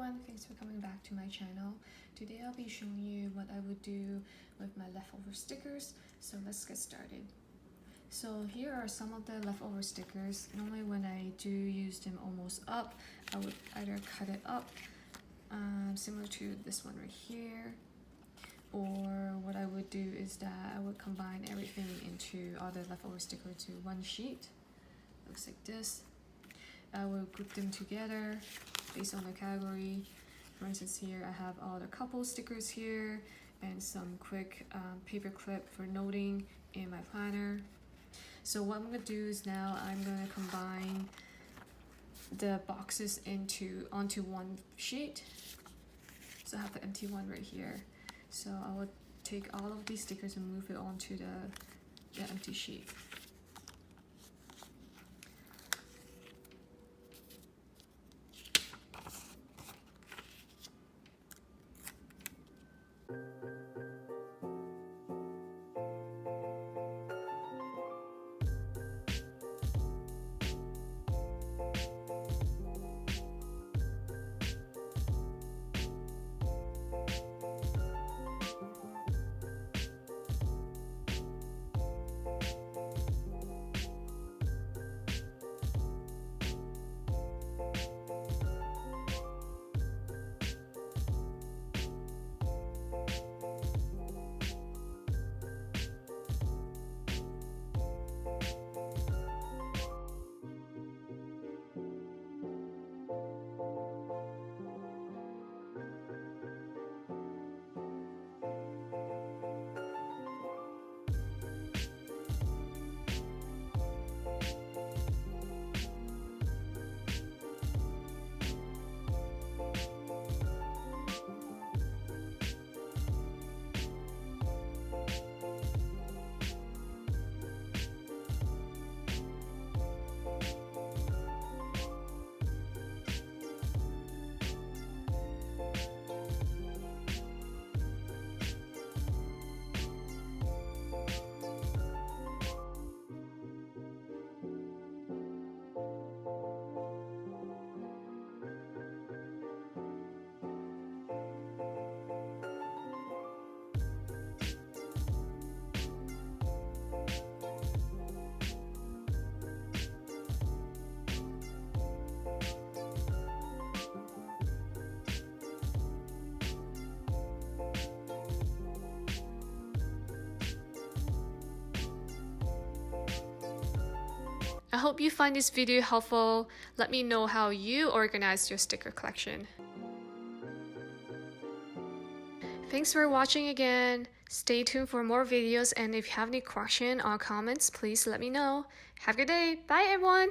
everyone, thanks for coming back to my channel. Today I'll be showing you what I would do with my leftover stickers, so let's get started. So here are some of the leftover stickers. Normally when I do use them almost up, I would either cut it up, similar to this one right here, or what I would do is that I would combine everything into all the leftover stickers to one sheet. Looks like this. I will group them together based on the category. For instance, here I have all the couple stickers here and some quick paper clip for noting in my planner. So what I'm gonna do is now I'm gonna combine the boxes onto one sheet. So I have the empty one right here. So I will take all of these stickers and move it onto the empty sheet. I hope you find this video helpful. Let me know how you organize your sticker collection. Thanks for watching again. Stay tuned for more videos, and if you have any questions or comments, please let me know. Have a good day. Bye everyone.